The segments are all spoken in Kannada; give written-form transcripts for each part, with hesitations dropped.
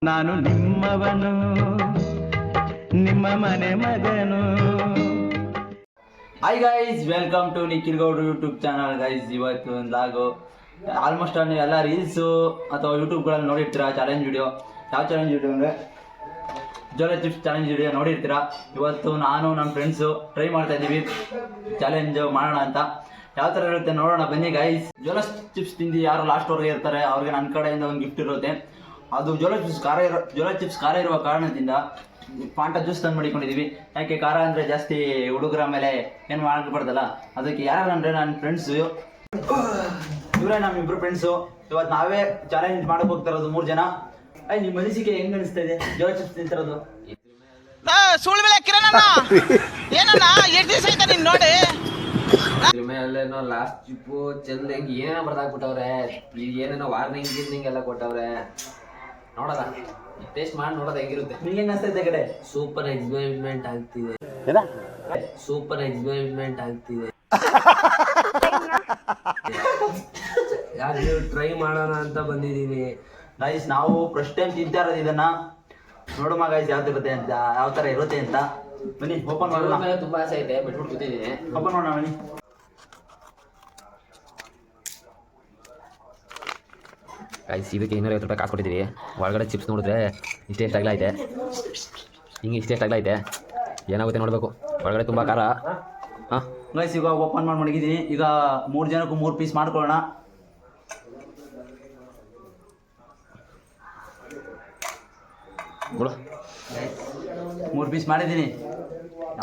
ನಾನು ನಿಮ್ಮವನು ನಿಮ್ಮ ಮನೆ ಮಗನು. Hi guys, welcome to Nikhil ಗೌಡ್ರು ಯೂಟ್ಯೂಬ್ ಚಾನಲ್. ಗೈಸ್, ಇವತ್ತು ಒಂದು ಲಾಗು. ಆಲ್ಮೋಸ್ಟ್ ನೀವು ಎಲ್ಲ ರೀಲ್ಸು ಅಥವಾ ಯೂಟ್ಯೂಬ್ಗಳಲ್ಲಿ ನೋಡಿರ್ತೀರ ಚಾಲೆಂಜ್ ವಿಡಿಯೋ. ಯಾವ ಚಾಲೆಂಜ್ ವಿಡಿಯೋ ಅಂದರೆ ಜೋಲೋ ಚಿಪ್ಸ್ ಚಾಲೆಂಜ್ ವಿಡಿಯೋ ನೋಡಿರ್ತೀರ. ಇವತ್ತು ನಾನು ನಮ್ಮ ಫ್ರೆಂಡ್ಸು ಟ್ರೈ ಮಾಡ್ತಾ ಇದ್ದೀವಿ ಚಾಲೆಂಜ್ ಮಾಡೋಣ ಅಂತ. ಯಾವ ಥರ ಇರುತ್ತೆ ನೋಡೋಣ ಬನ್ನಿ ಗೈಸ್. ಜೋಲೋ ಚಿಪ್ಸ್ ತಿಂದು ಯಾರು ಲಾಸ್ಟ್ವರೆಗೆ ಇರ್ತಾರೆ ಅವ್ರಿಗೆ ನನ್ನ ಕಡೆಯಿಂದ ಒಂದು ಗಿಫ್ಟ್ ಇರುತ್ತೆ. ಅದು ಜೋಲೋ ಚಿಪ್ಸ್ ಖಾರ ಇರುವ ಕಾರಣದಿಂದ ಫಾಂಟಾ ಜ್ಯೂಸ್ ತಂದು ಮಾಡಿಕೊಂಡಿದ್ದೀವಿ. ಯಾಕೆ ಖಾರ ಅಂದರೆ ಜಾಸ್ತಿ ಹುಡುಗರ ಮೇಲೆ ಏನು ಮಾಡಬಾರ್ದಲ್ಲ, ಅದಕ್ಕೆ ಯಾರು ಅಂದರೆ ನನ್ನ ಫ್ರೆಂಡ್ಸು ಇವರೇ ನಮ್ಮಿಬ್ರು ಫ್ರೆಂಡ್ಸು. ಇವತ್ತು ನಾವೇ ಚಾಲೆಂಜ್ ಮಾಡಕ್ಕೆ ಹೋಗ್ತಾ ಇರೋದು 3 ಜನ. ನಿಮ್ಮ ಮನಸ್ಸಿಗೆ ಹೆಂಗ್ ಅನಿಸ್ತಾ ಇದೆ ಜೋಲೋ ಚಿಪ್ಸ್ ತಿಂತಿರೋದು? ಸುಳ್ಳು ಬೆಳೆ ಕಿರಣಣ್ಣ ಏನಣ್ಣ ಎಷ್ಟು ದಿವಸ ಆಯ್ತಾ ನೀನು ನೋಡಿ? ಇದ್ರ ಮೇಲೇನೋ ಲಾಸ್ಟ್ ಚಿಪ್ಪು ಚೆಂದಾಗಿ ಏನೇನೋ ಬರ್ದಾಕ್ಬಿಟ್ಟವ್ರೆ. ಏನೇನೋ ವಾರ್ನಿಂಗ್ ಗಿರ್ನಿಂಗ್ ಎಲ್ಲ ಕೊಟ್ಟವ್ರೆ. ನೋಡೋದ ಟೇಸ್ಟ್ ಮಾಡಿ ನೋಡೋದು ಹೆಂಗಿರುತ್ತೆ. ನಿಂಗೆ ಹೆಂಗ್ ಅನಿಸ್ತೈತೆ ಕಡೆ? ಸೂಪರ್ ಎಕ್ಸ್ಪೆರಿಮೆಂಟ್ ಆಗ್ತಿದೆ, ಸೂಪರ್ ಎಕ್ಸ್ಪೆರಿಮೆಂಟ್ ಆಗ್ತಿದೆ. ಯಾರು ಟ್ರೈ ಮಾಡೋಣ ಅಂತ ಬಂದಿದ್ದೀನಿ ಗೈಸ್. ನಾವು ಫಸ್ಟ್ ಟೈಮ್ ತಿಂತಾ ಇರೋದು ಇದನ್ನ. ನೋಡುವ ಗೈಸ್ ಯಾವ ಥರ ಇರುತ್ತೆ ಅಂತ. ಬನ್ನಿ ಓಪನ್ ಮಾಡೋಣ. ತುಂಬಾ ಆಸೆ ಇದೆ, ಬಿಟ್ಬಿಟ್ಟು ಕೂತಿದ್ದೀನಿ. ಓಪನ್ ಮಾಡೋಣ ಬನ್ನಿ. ಗೈಸ್, ಇದಕ್ಕೆ 250 ರೂಪಾಯಿ ಕಾಸು ಕೊಟ್ಟಿದ್ದೀವಿ. ಒಳಗಡೆ ಚಿಪ್ಸ್ ನೋಡಿದ್ರೆ ಇಷ್ಟೇ ಆಗಲೈತೆ, ಹಿಂಗೆ ಇಷ್ಟೇ ಆಗಲೈತೆ. ಏನಾಗುತ್ತೆ ನೋಡಬೇಕು. ಒಳಗಡೆ ತುಂಬ ಖಾರ. ಹಾಂ ಗೈಸ್, ಈಗ ಓಪನ್ ಮಾಡಿ ಮಡಗಿದ್ದೀನಿ. ಈಗ 3 ಜನಕ್ಕೂ 3 ಪೀಸ್ ಮಾಡ್ಕೊಳ್ಳೋಣ. ಬಿಡು, 3 ಪೀಸ್ ಮಾಡಿದ್ದೀನಿ.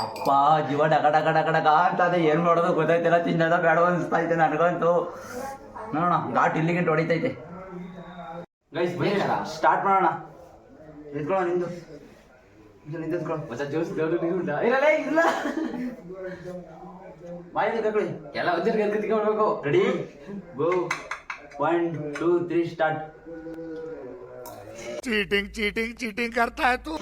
ಅಪ್ಪ ಜೀವ ಡಕ ಡಕ ಡಕ ಡಕ ಅಂತ ಅದೇ ಏನು ನೋಡೋದು ಗೊತ್ತಾಯ್ತಿಲ್ಲ. ತಿನ್ನೋದ ಬೇಡ ಅನಿಸ್ತಾ ಐತೆ ನನಗಂತೂ. ನೋಡೋಣ, ಘಾಟ್ ಇಲ್ಲಿಗಂಟು ಹೊಡಿತೈತೆ. ಗೈಸ್ ಸ್ಟಾರ್ಟ್ ಮಾಡೋಣ. ನಿಂತ್ಕೊಳ್ಳೋ, ನಿಂತ್ಕೊಳ್ಳೋ. ಜ್ಯೂಸ್ ಇಲ್ಲ ಇಲ್ಲ ಬಾಯಿ ತಗೊಳ್ಳಿ. ಎಲ್ಲ ಒಂದೇ ತಿಳ್ಕೊಳ್ಬೇಕು. ರೆಡಿ ಗೋ. 1 2 3 ಸ್ಟಾರ್ಟ್. चीटिंग करता है तू.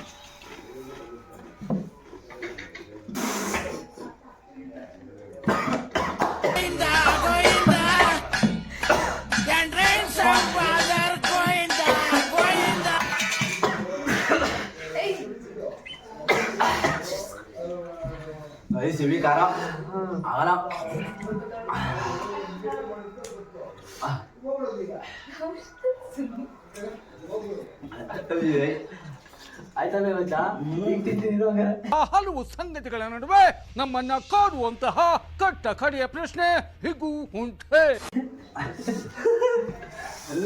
ಸಿವಿ ಖಾರ ಆಗಲ್ಲ. ಆಯ್ತಲ್ಲ ಇವತ್ತ ಹಲವು ಸಂಗತಿಗಳ ನಡುವೆ ನಮ್ಮನ್ನ ಕಾಡುವಂತಹ ಕಟ್ಟ ಕಡೆಯ ಪ್ರಶ್ನೆ ಹೀಗೂ ಉಂಟೆ.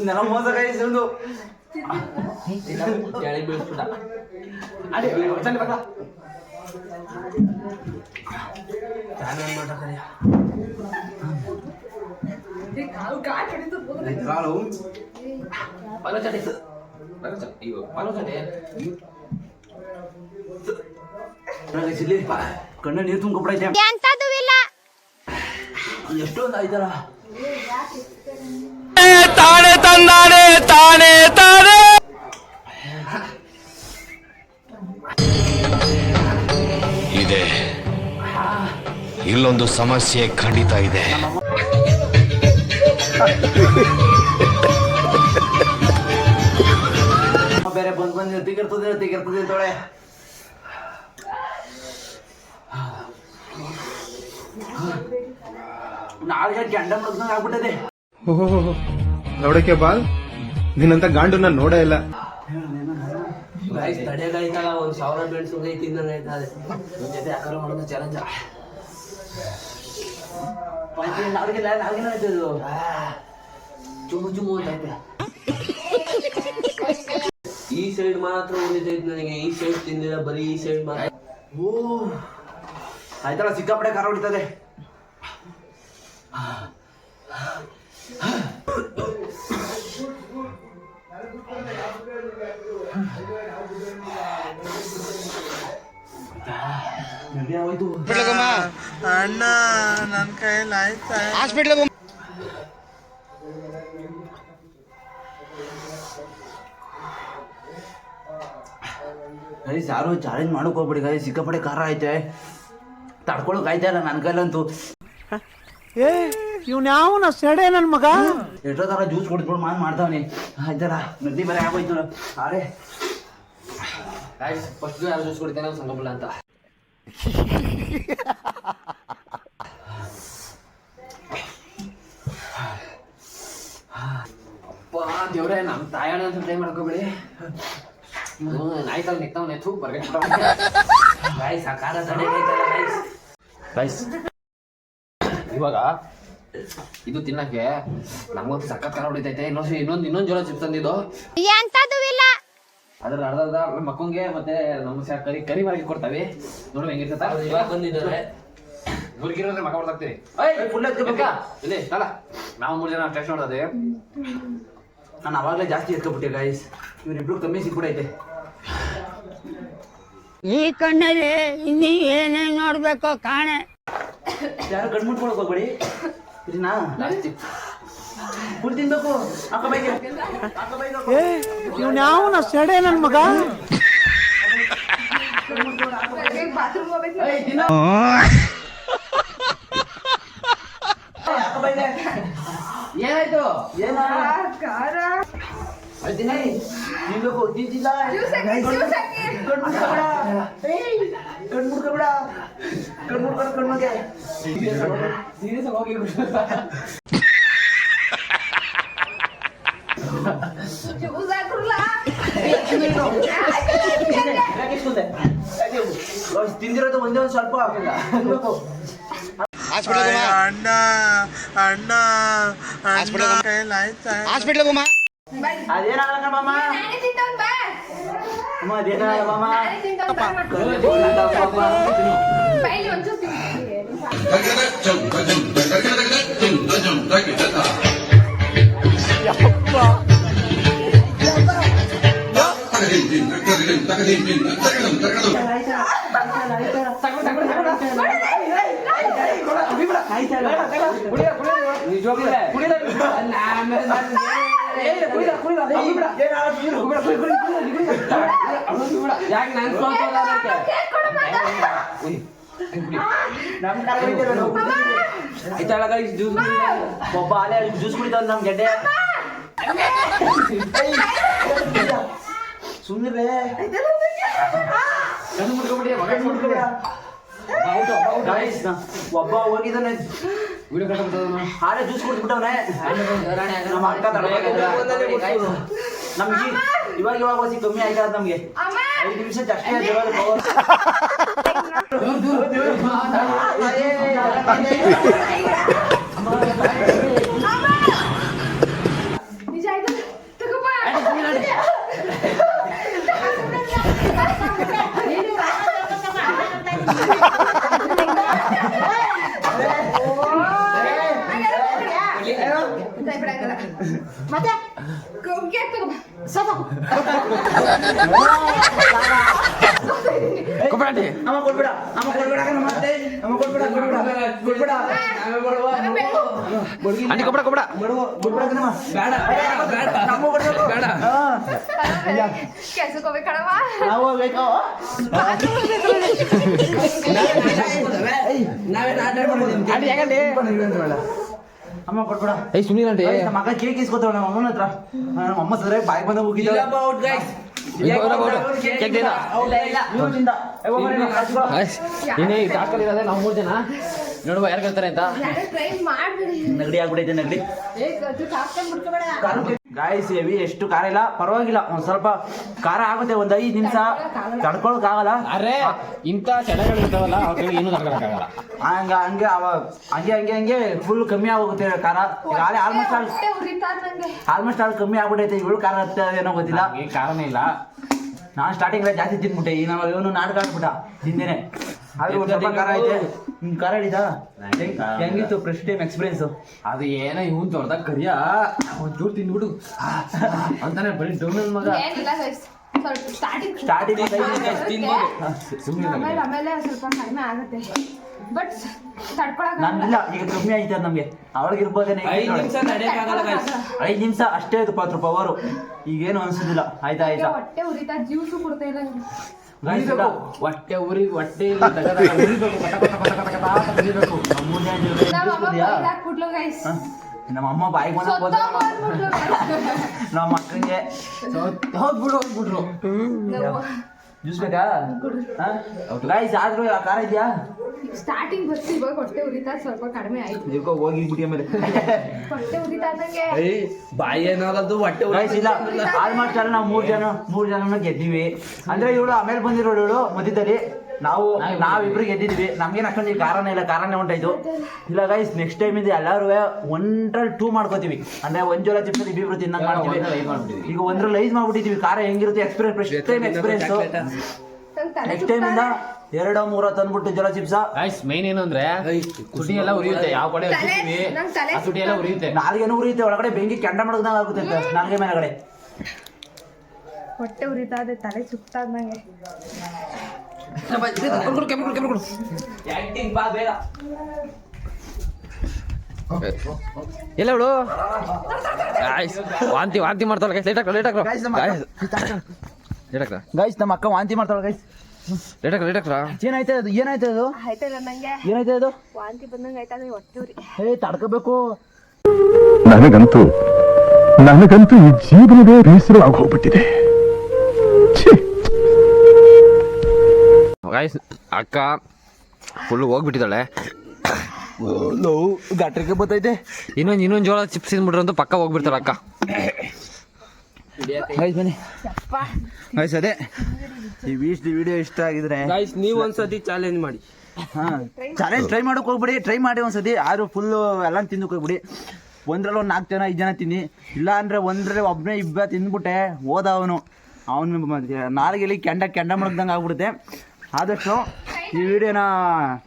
ನನ್ನ ಮೋಸ ಗೈಸ್. ಒಂದು ಕೆಳಗೆ ಬೀಳಿಸ್ಬಿಟ್ಟ. ಕಣ್ಣ ನೀರು ತುಂಬಿಬಿಡೈತೆ. ಎಷ್ಟೊಂದು ಆಯ್ತಲ್ಲ. ತಾನೆ ತಂದಾನೆ ತಾನೆ ತಾನೆ. ಇದೆ, ಇಲ್ಲೊಂದು ಸಮಸ್ಯೆ ಖಂಡಿತ ಇದೆ. ಬೇರೆ ಬಂದು ತೆಗಿರ್ತದೆ ತೊಳೆ. ನಾಳೆ ಗಂಡ ಮಗ್ದಂಗ ಆಗ್ಬಿಟ್ಟದೆ. ನೋಡಕ್ಕೆ ಬಾಲ್, ನಿನ್ನಂತ ಗಾಂಡು ನಾನು ನೋಡೇ ಇಲ್ಲ. ತಡೆಗಾಯ್ತಲ್ಲ, 1000 ಬೆಳೆಸು ತಿಂದಂಗೆ ಆಯ್ತದೆ. ನನ್ನ ಜೊತೆ ಯಾಕಾರ ಮಾಡೋದು ಚಾಲೆಂಜ್. ಚುಮ್ಮು ಚುಮ್ಮು ಅಂತ ಈ ಸೈಡ್ ಮಾತ್ರ ಉಳಿತೈತೆ ನನಗೆ. ಈ ಸೈಡ್ ತಿಂದಿಲ್ಲ, ಬರೀ ಈ ಸೈಡ್ ಮಾತ್ರ. ಓ ಆಯ್ತಲ್ಲ, ಸಿಕ್ಕಾಪಡೆ ಖಾರ ಹೊಡಿತದೆ. ಅಣ್ಣ ನನ್ನ ಕೈಯಲ್ಲಿ ಆಯ್ತಾ ಹಾಸ್ಪಿಟ್ಲಿಗೆ ಗೈಸ್, ಯಾರು ಚಾಲೆಂಜ್ ಮಾಡಕ್ ಹೋಗ್ಬಿಡಿ ಗೈಸ್. ಸಿಕ್ಕಾಪಡೆ ಖಾರ ಐತೆ, ತಡ್ಕೊಳಕ್ ಆಯ್ತಾ ಇಲ್ಲ ನನ್ನ ಕೈಲಂತೂ. ಇವ್ನ್ಯಾವನ ಸೆಡೆ ನನ್ ಮಗ. ಎಷ್ಟೋ ತರ ಜ್ಯೂಸ್ ಕುಡಿದ್ಬಿಡು ಮಾಡ್ತಾವನಿ. ಆಯ್ತಲ್ಲ ನದಿ ಬೇರೆ ಆಗೋಯ್ತು. ಅರೆ ಗೈಸ್ ಫಸ್ಟ್ ಯಾರು ಜ್ಯೂಸ್ ಕುಡಿತಾನೆ ಸಂಗಬಲ್ಲ ಅಂತ. ಅಪ್ಪ ದೇವ್ರೆ ನಮ್ಮ ತಾಯಣ್ಣ ಅಂತ ಟ್ರೈ ಮಾಡ್ಕೋಬೇಡಿ. ನಾಯ್ಕಲ್ ನಿಕ್ತಾವನೆ ಥೂ ಬರ್ಗೆ ಗೈಸ್ ಆ ಖಾರ ತಡೆ ಗೈಸ್. ಇವಾಗ ಇದು ತಿನ್ನಕ್ಕೆ ನಮಗಂತೂ ಸಖತ್ ಖಾರ ಹೊಡಿತೈತೆ. ಇನ್ನೊಂದು ಜೋಳ ಚಿಪ್ಸ್ ತಂದಿದ್ದು ಅದ್ರ ಅರ್ಧ ಮಕ್ಕಂಗೆ ಮತ್ತೆ ನಮ್ಮ ಕರಿ ಮಾರ್ಗೆ ಕೊಡ್ತಾವೆ. ನೋಡು ಹೆಂಗಿರ್ತದ. ಇವಾಗ ಬಂದಿದ್ದಾರೆ ಗುರ್ಗಿರೋದ್ರೆ ಮಕ್ಕ ಹೊಡ್ತಾಕ್ತೀವಿ. ಇಲ್ಲಿ ಅಲ್ಲ ನಾವು 3 ಜನ ಟೆಸ್ಟ್ ನೋಡೋದೆ. ನಾನು ಅವಾಗಲೇ ಜಾಸ್ತಿ ಎತ್ಕೊಬಿಟ್ಟೆ ಗೈಸ್. ಇವ್ರಿಬ್ರು ಕಮ್ಮಿ ಸಿಕ್ಬಿಡೈತೆ. ಈ ಕಣ್ಣಲ್ಲಿ ಇನ್ನೀ ಏನೇನ್ ನೋಡ್ಬೇಕೋ ಕಾಣೆ. ಯಾರು ಕಣ್ಣು ಮುಟ್ಕೊಳಕ್ ಹೋಗ್ಬೇಡಿ. ಇದನ್ನ ಜಾಸ್ತಿ ಫುಲ್ ತಿನ್ಬೇಕು. ಇವ್ನ್ಯಾವನ ಸೆಡೆ ನನ್ ಮಗ. ಏನಾಯ್ತು ತಿನ್ಬೇಕು. ತಿಂತಿಲ್ಲ ಕಣ್ಮುಡ್ಮಗೆ ಹೋಗಿ ತಿಂದಿರೋದು ಒಂದೇ ಒಂದು ಸ್ವಲ್ಪ ತಿನ್ಬೇಕು. ಅದೇನಾಗಲ್ಲ ಮಾಮ. ಅಮ್ಮ ಅದೇನಾಗಲ್ಲ ಮಾಮ. ಒಬ್ಬ ಆಲೆ ಜ್ಯೂಸ್ ಕುಡಿತಾವ ನಮ್ ಗೆಡ್ಡೆ. ಸುಮ್ಮನೆ ಒಬ್ಬ ಹೋಗಿದ್ದಾನೆ ಹಾಳೆ ಜ್ಯೂಸ್ ಕುಡಿದ್ಬಿಟ್ಟವನೆ. ನಮ್ಮ ಅಕ್ಕ ನಮ್ಗೆ ಇವಾಗ ವಸಿ ಕಮ್ಮಿ ಆಯ್ತಾ ನಮ್ಗೆ 5 ನಿಮಿಷ ಅಷ್ಟೇ ಮತ್ತೆ ಅಮ್ಮ ಕೊಡ್ಬೇಡ ಮತ್ತೆ ಅಮ್ಮ ಕೊಡ್ಬೇಡ ಅಂಟಿ ಕೊಬ್ಡ ಕೊಬ್ಡ ನಾವು ಬೇಕು. ಅಮ್ಮ ಕೊಡ್ಬೇಡ. ಸುಮ್ಮನೆ ಮಗ ಕೇಕ್ ಇಸ್ಕೊತಾವ ನಮ್ಮ ಅಮ್ಮನ ಹತ್ರ. ನಮ್ಮ ಅಮ್ಮ ಸದ್ರೆ ಬಾಯಿ ಬಂದ ಹೋಗಿದ್ದಾಳೆ. ನಾವು 3 ಜನ ನೋಡುವ ಯಾರು ಕೇಳ್ತಾರೆ ಅಂತ. ನೆಗಡಿ ಆಗ್ಬಿಟ್ಟೈತೆ ನೆಗಡಿ. ಗಾಯ್ಸ್ ಹೆವಿ ಎಷ್ಟು ಖಾರ ಇಲ್ಲ ಪರವಾಗಿಲ್ಲ. ಒಂದ್ ಸ್ವಲ್ಪ ಖಾರ ಆಗುತ್ತೆ. ಒಂದ್ 5 ನಿಮಿಷ ತಡ್ಕೊಳಕ್ ಆಗಲ್ಲ. ಅರೆ ಇಂಥ ಸೆಳೆಗಳು ಇರ್ತಾವಲ್ಲ ಅವ್ರಿಗೆ ಏನು ತಡ್ಕೊಳಕ್ಕಾಗಲ್ಲ. ಹಂಗೆ ಫುಲ್ ಕಮ್ಮಿ ಆಗೋಗುತ್ತೆ ಖಾರ. ಈಗ ಆಲ್ಮೋಸ್ಟ್ ಆಲ್ ಕಮ್ಮಿ ಆಗ್ಬಿಟ್ಟೈತೆ. ಇವಳು ಖಾರ ಏನೋ ಗೊತ್ತಿಲ್ಲ. ಈ ಕಾರಣನೇ ಇಲ್ಲ. ನಾನು ಸ್ಟಾರ್ಟಿಂಗ್ ಜಾಸ್ತಿ ತಿನ್ಬಿಟ್ಟೆ. ಈಗ ನಾವು ಇವನು ನಾಟಕ ಆಡ್ಬಿಟ್ಟ ತಿಂದೇನೆ. ಆದ್ರೂ ಒಂದ್ ಸ್ವಲ್ಪ ಖಾರ ಐತೆ. ಖಾರ ಹಿಡಿದಾ ಹೆಂಗಿತ್ತು ಫಸ್ಟ್ ಟೈಮ್ ಎಕ್ಸ್ಪೀರಿಯನ್ಸ್? ಅದು ಏನೋ ಇವನ್ ದೊಡ್ಡದಾಗ ಕರಿಯ ಒಂಚೂರು ತಿಂದ್ಬಿಡು ಅಂತಾನೆ ಬರೀ ಡೌನ್ ಮಗ. ಸ್ಟಾರ್ಟಿಂಗ್ ಆಮೇಲೆ ಸ್ವಲ್ಪ ಕಡಿಮೆ ಆಗುತ್ತೆ. ಬಟ್ ಇಲ್ಲ ಈಗ ಕಮ್ಮಿ ಆಯ್ತು ನಮ್ಗೆ. ಅವಳಿಗೆ ಇರ್ಬೋದೇನೆ 5 ನಿಮಿಷ ಅಷ್ಟೇ ಇದು 20 ರೂಪಾಯಿ ಅವರು. ಈಗೇನು ಅನ್ಸುದಿಲ್ಲ. ಆಯ್ತಾ ಹೊಟ್ಟೆ ಉರಿತಾ ಜ್ಯೂಸು ಕೊಡ್ತಾ ಇಲ್ಲ. ಹೊಟ್ಟೆ ಹೊಟ್ಟೆ ಉರಿಬೇಕು ನಮ್ಮ ಅಮ್ಮ ಬಾಯಿಗೆ ಬಂದ ನಮ್ಮ ಅಕ್ಕಂಗೆ ಹೋಗ್ಬಿಟ್ರು ಜ್ಯೂಸ್ ಬೇಕಾ ಗೈಸ್ ಆದ್ರೂ ಖಾರ ಇದೆಯಾ ಸ್ಟಾರ್ಟಿಂಗ್ ಬರ್ತಿ ಇವಾಗ ಹೊಟ್ಟೆ ಉರಿತಾ ಸ್ವಲ್ಪ ಕಡಿಮೆ ಆಯ್ತು ಇರ್ಕೋ ಹೋಗಿ ಬಿಡಿ ಆಮೇಲೆ ಹೊಟ್ಟೆ ಉರಿತಾ ಇದ್ದಂಗೆ ಬಾಯಿ ಏನಾಗಲ್ದು ಹೊಟ್ಟೆ ಗೈಸ್ ಇಲ್ಲ ಆಲ್ಮೋಸ್ಟ್ ಅಲ್ಲ ನಾವು ಮೂರು ಜನನ ಗೆದ್ದೀವಿ ಅಂದ್ರೆ ಇವಳು ಆಮೇಲೆ ಬಂದಿರೋಳು ಇವಳು ಮಧ್ಯದಲ್ಲಿ ನಾವಿಬ್ರು ಗೆದ್ದಿದ್ವಿ ನಮ್ಗೇನು ಅಷ್ಟೊಂದು ಕಾರಣ ಇಲ್ಲ ಕಾರಣ ಹೊಂಟಾಯ್ತು ಇಲ್ಲ ಗೈಸ್ ನೆಕ್ಸ್ಟ್ ಟೈಮ್ ಇಂದ ಎಲ್ಲರೂ 1 ಮಾಡ್ಕೋತೀವಿ ಅಂದ್ರೆ ಒಂದ್ ಜೋಳ ಚಿಪ್ಸ್ ಇಬ್ಬಿಬ್ರು ತಿನ್ನಂಗ್ ಮಾಡ್ತೀವಿ ಈಗ 5 ಮಾಡ್ಬಿಟ್ಟಿದೀವಿ ಖಾರ ಹೆಂಗಿರುತ್ತೆ ಎಕ್ಸ್ಪೀರಿಯನ್ಸ್ ನೆಕ್ಸ್ಟ್ ಟೈಮ್ ಇಂದ 2-3 ತಂದ್ಬಿಟ್ಟು ಜೋಳ ಚಿಪ್ಸ ಮೈನ್ ಏನು ಅಂದ್ರೆ ತುಟಿ ಎಲ್ಲ ಉರಿಯುತ್ತೆ ಯಾವ ಕಡೆ ಹಚ್ಚಿರ್ತೀವಿ ಆ ತುಟಿ ಎಲ್ಲ ಉರಿಯುತ್ತೆ ನಾಲ್ಗೇನು ಉರಿಯುತ್ತೆ ಒಳಗಡೆ ಬೆಂಕಿ ಕೆಂಡ ಮಡಗ್ದಂಗ ಆಗುತ್ತೆ ನಾಲ್ಗೆ ಮೇಲೆಗಡೆ ಹೊಟ್ಟೆ ಉರಿತಾ ಇದೆ ತಲೆ ಸುತ್ತಾ ಇದ್ದಂಗೆ ಎಲ್ಲ ಅವಳು ವಾಂತಿ ಮಾಡ್ತಾಳ ಲೇಟ್ ಗೈಸ್ ನಮ್ಮ ಅಕ್ಕ ವಾಂತಿ ಮಾಡ್ತಾಳೆ ಗೈಸ್ ಏನಾಯ್ತು ಅದು ಆಯ್ತಲ್ಲ ನಂಗೆ ಏನಾಯ್ತು ಅದು ವಾಂತಿ ಬಂದಂಗೆ ಆಯ್ತಾ ಹೊಟ್ಟೆ ಉರಿ ತಡ್ಕೋಬೇಕು ನನಗಂತೂ ಈ ಜೀವನವೇ ಬೇಸರವಾಗಿ ಹೋಗ್ಬಿಟ್ಟಿದೆ. ಅಕ್ಕ ಫುಲ್ ಹೋಗ್ಬಿಟ್ಟಿದ್ದಾಳೆ ಗಟ್ರಿಗೆ ಬತ್ತೈತೆ ಇನ್ನೊಂದು ಜೋಳ ಚಿಪ್ಸ್ ತಿಂದ್ಬಿಟ್ರೆ ಅಂತ ಪಕ್ಕ ಹೋಗ್ಬಿಡ್ತಾಳೆ ಅಕ್ಕ ಗೈಸ್ ಬನ್ನಿ ಗೈಸ್ ಅದೇ ಈ ವಿಡಿಯೋ ಇಷ್ಟ ಆಗಿದ್ರೆ ನೀವು ಒಂದ್ಸತಿ ಚಾಲೆಂಜ್ ಮಾಡಿ ಚಾಲೆಂಜ್ ಟ್ರೈ ಮಾಡೋಕೆ ಹೋಗ್ಬಿಡಿ ಟ್ರೈ ಮಾಡಿ ಒಂದ್ಸತಿ ಆದ್ರೂ ಫುಲ್ಲು ಎಲ್ಲ ತಿಂದಕ್ಕೆ ಹೋಗ್ಬಿಡಿ ಒಂದ್ರಲ್ಲಿ 4 ಜನ 5 ಜನ ತಿನ್ನಿ ಇಲ್ಲ ಅಂದ್ರೆ ಒಂದ್ರಲ್ಲಿ ಒಬ್ಬನೇ ಇಬ್ಬ ತಿಂದ್ಬಿಟ್ಟೆ ಹೋದ ಅವನು ನಾಲ್ಗೆಲಿ ಕೆಂಡ ಮಡಗ್ದಂಗೆ ಆಗ್ಬಿಡುತ್ತೆ ಆದಷ್ಟು ಈ ವಿಡಿಯೋನ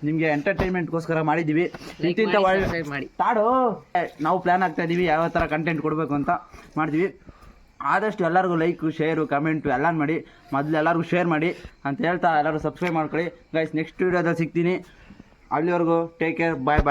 ನಿಮಗೆ ಎಂಟರ್ಟೈನ್ಮೆಂಟ್ಗೋಸ್ಕರ ಮಾಡಿದ್ದೀವಿ ಇಂತಿಂತ ತಾಡು ನಾವು ಪ್ಲ್ಯಾನ್ ಆಗ್ತಾ ಇದ್ದೀವಿ ಯಾವ ಥರ ಕಂಟೆಂಟ್ ಕೊಡಬೇಕು ಅಂತ ಮಾಡ್ತೀವಿ ಆದಷ್ಟು ಎಲ್ಲರಿಗೂ ಲೈಕು ಶೇರು ಕಮೆಂಟು ಎಲ್ಲ ಮಾಡಿ ಮೊದಲು ಎಲ್ಲರಿಗೂ ಶೇರ್ ಮಾಡಿ ಅಂತ ಹೇಳ್ತಾ ಎಲ್ಲರೂ ಸಬ್ಸ್ಕ್ರೈಬ್ ಮಾಡ್ಕೊಳ್ಳಿ ಗೈಸ್ ನೆಕ್ಸ್ಟ್ ವಿಡಿಯೋದಲ್ಲಿ ಸಿಗ್ತೀನಿ ಅಲ್ಲಿವರೆಗೂ ಟೇಕ್ ಕೇರ್ ಬಾಯ್